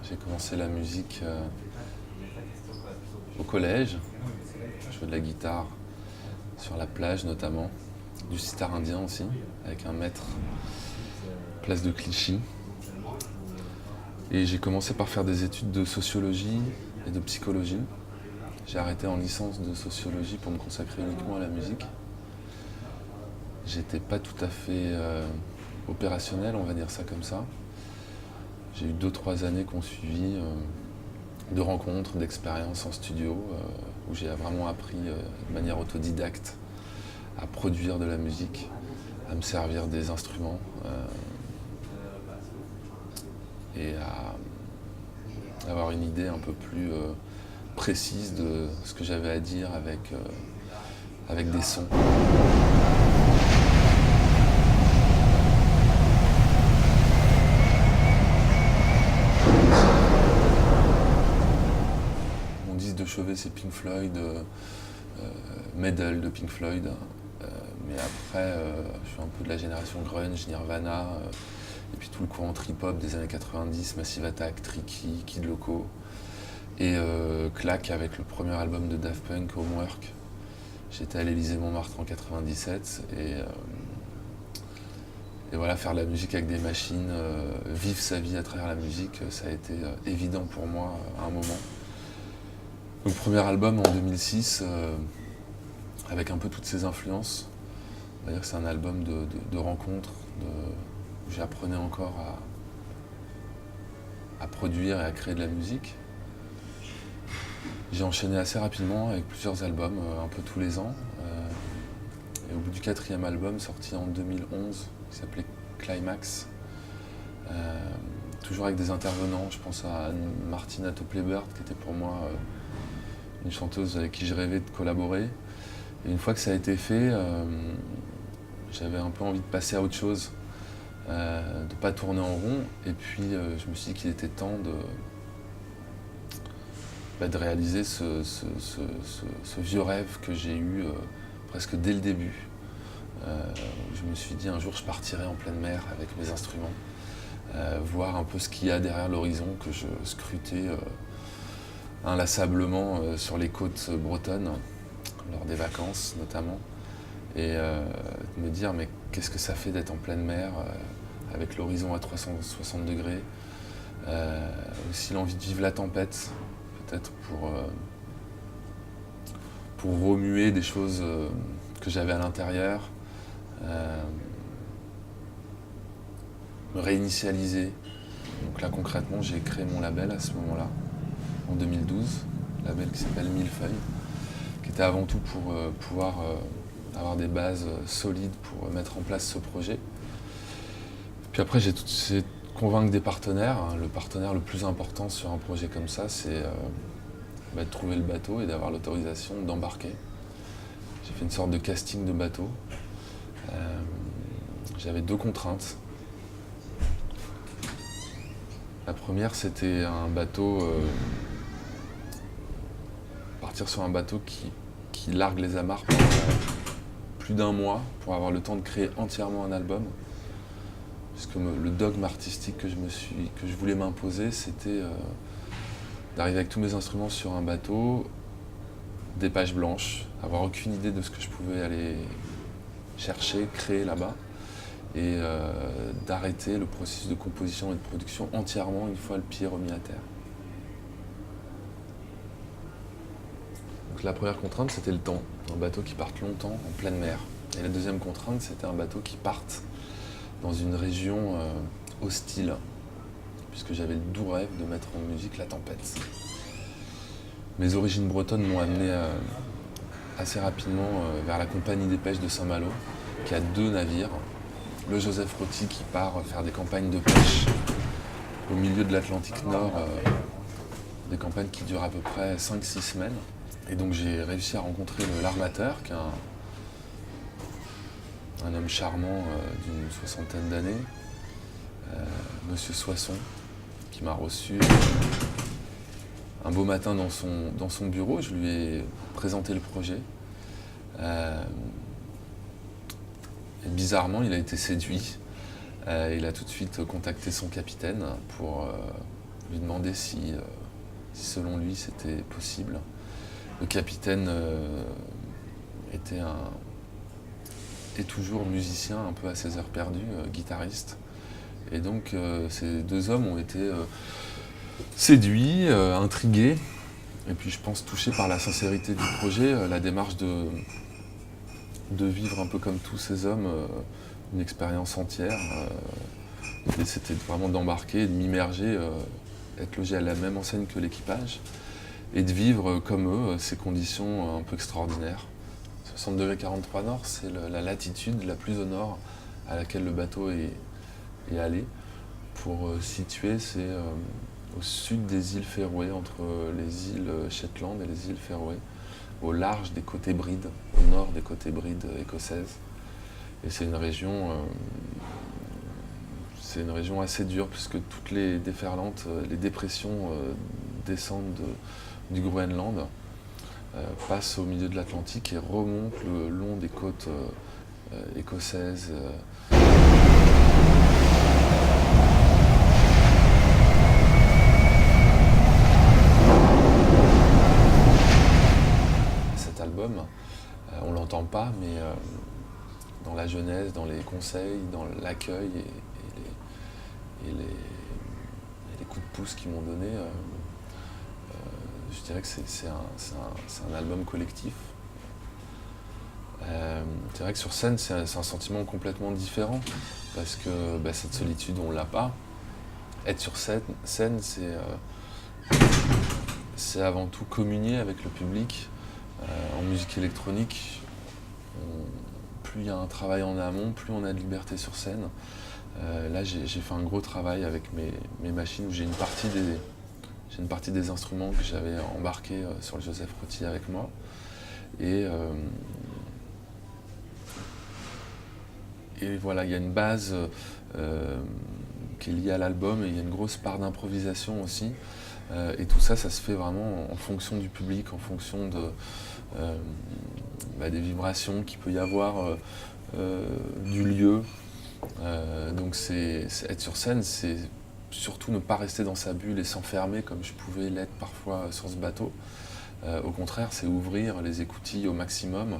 J'ai commencé la musique au collège. Je jouais de la guitare sur la plage notamment, du sitar indien aussi, avec un maître, place de Clichy. Et j'ai commencé par faire des études de sociologie et de psychologie. J'ai arrêté en licence de sociologie pour me consacrer uniquement à la musique. J'étais pas tout à fait opérationnel, on va dire ça comme ça. J'ai eu 2-3 années qui ont suivi de rencontres, d'expériences en studio, où j'ai vraiment appris de manière autodidacte à produire de la musique, à me servir des instruments et à avoir une idée un peu plus précise de ce que j'avais à dire avec des sons. Mon disque de chevet c'est Pink Floyd, Medal de Pink Floyd, mais après je suis un peu de la génération grunge, Nirvana, et puis tout le courant trip-hop des années 90, Massive Attack, Tricky, Kid Loco, et claque avec le premier album de Daft Punk, Homework. J'étais à l'Élysée-Montmartre en 97 et voilà, faire de la musique avec des machines, vivre sa vie à travers la musique, ça a été évident pour moi à un moment. Donc premier album en 2006, avec un peu toutes ces influences. On va dire que c'est un album de rencontres, où j'apprenais encore à produire et à créer de la musique. J'ai enchaîné assez rapidement avec plusieurs albums, un peu tous les ans. Et au bout du 4e album, sorti en 2011, qui s'appelait Climax, toujours avec des intervenants, je pense à Martina Topley-Bird, qui était pour moi une chanteuse avec qui je rêvais de collaborer. Et une fois que ça a été fait, j'avais un peu envie de passer à autre chose, de ne pas tourner en rond. Et puis je me suis dit qu'il était temps de réaliser ce vieux rêve que j'ai eu presque dès le début. Je me suis dit un jour je partirai en pleine mer avec mes instruments, voir un peu ce qu'il y a derrière l'horizon que je scrutais inlassablement sur les côtes bretonnes, lors des vacances notamment, et me dire mais qu'est-ce que ça fait d'être en pleine mer avec l'horizon à 360 degrés, aussi l'envie de vivre la tempête, peut-être pour remuer des choses que j'avais à l'intérieur, me réinitialiser. Donc là concrètement j'ai créé mon label à ce moment-là, en 2012, label qui s'appelle Millefeuille, qui était avant tout pour pouvoir avoir des bases solides pour mettre en place ce projet. Puis après j'ai essayé de convaincre des partenaires. Le partenaire le plus important sur un projet comme ça, c'est de trouver le bateau et d'avoir l'autorisation d'embarquer. J'ai fait une sorte de casting de bateau. J'avais 2 contraintes. La première, c'était un bateau, partir sur un bateau qui largue les amarres pendant plus d'1 mois pour avoir le temps de créer entièrement un album. Puisque le dogme artistique que je voulais m'imposer, c'était d'arriver avec tous mes instruments sur un bateau, des pages blanches, avoir aucune idée de ce que je pouvais aller chercher, créer là-bas, et d'arrêter le processus de composition et de production entièrement une fois le pied remis à terre. Donc la première contrainte, c'était le temps, un bateau qui parte longtemps en pleine mer. Et la deuxième contrainte, c'était un bateau qui parte dans une région hostile, puisque j'avais le doux rêve de mettre en musique la tempête. Mes origines bretonnes m'ont amené assez rapidement vers la compagnie des pêches de Saint-Malo, qui a 2 navires. Le Joseph Roty qui part faire des campagnes de pêche au milieu de l'Atlantique Nord, des campagnes qui durent à peu près 5-6 semaines. Et donc j'ai réussi à rencontrer l'armateur, qui est un homme charmant d'une 60aine d'années, Monsieur Soisson, qui m'a reçu un beau matin dans son bureau. Je lui ai présenté le projet. Et bizarrement, il a été séduit. Il a tout de suite contacté son capitaine pour lui demander si selon lui c'était possible. Le capitaine est toujours musicien, un peu à ses heures perdues, guitariste. Et donc ces deux hommes ont été séduits, intrigués, et puis je pense touchés par la sincérité du projet, la démarche de vivre un peu comme tous ces hommes une expérience entière. L'idée c'était vraiment d'embarquer, de m'immerger, être logé à la même enseigne que l'équipage, et de vivre comme eux ces conditions un peu extraordinaires. 60 degrés 43 nord, c'est la latitude la plus au nord à laquelle le bateau est allé. Pour situer, c'est au sud des îles Féroé, entre les îles Shetland et les îles Féroé, au large des côtes Hébrides, au nord des côtes Hébrides écossaises. Et c'est une région assez dure, puisque toutes les déferlantes, les dépressions descendent du Groenland, passent au milieu de l'Atlantique et remontent le long des côtes écossaises. Cet album, on ne l'entend pas, mais dans la jeunesse, dans les conseils, dans l'accueil et les coups de pouce qu'ils m'ont donné, je dirais que c'est un album collectif. C'est vrai que sur scène, c'est un sentiment complètement différent, parce que cette solitude, on ne l'a pas. Être sur scène, c'est avant tout communier avec le public. En musique électronique, plus il y a un travail en amont, plus on a de liberté sur scène. Là, j'ai fait un gros travail avec mes machines, où j'ai une partie des instruments que j'avais embarqués sur le Joseph Roty avec moi. Et voilà, il y a une base qui est liée à l'album, et il y a une grosse part d'improvisation aussi. Et tout ça, ça se fait vraiment en fonction du public, en fonction des vibrations qu'il peut y avoir, du lieu. Donc être sur scène, c'est surtout ne pas rester dans sa bulle et s'enfermer comme je pouvais l'être parfois sur ce bateau. Au contraire, c'est ouvrir les écoutilles au maximum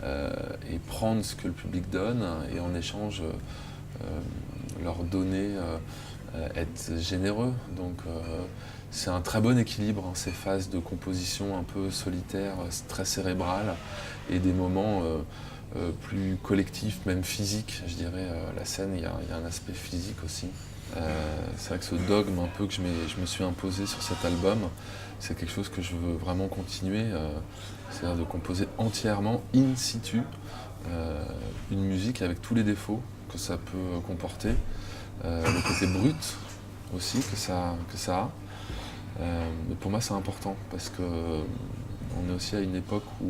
et prendre ce que le public donne, et en échange leur donner, être généreux. Donc c'est un très bon équilibre, ces phases de composition un peu solitaires, très cérébrales, et des moments plus collectifs, même physiques, je dirais. La scène, il y a un aspect physique aussi. C'est vrai que ce dogme un peu que je me suis imposé sur cet album, c'est quelque chose que je veux vraiment continuer, c'est-à-dire de composer entièrement in situ une musique avec tous les défauts que ça peut comporter, le côté brut aussi que ça a. Mais pour moi, c'est important, parce que on est aussi à une époque où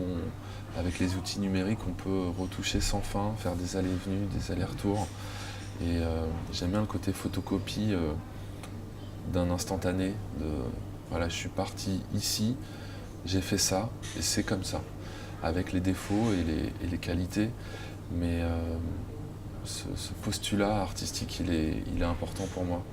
avec les outils numériques, on peut retoucher sans fin, faire des allées et venues, des allers-retours. Et j'aime bien le côté photocopie d'un instantané. Voilà, je suis parti ici, j'ai fait ça, et c'est comme ça, avec les défauts et les qualités. Mais ce postulat artistique, il est important pour moi.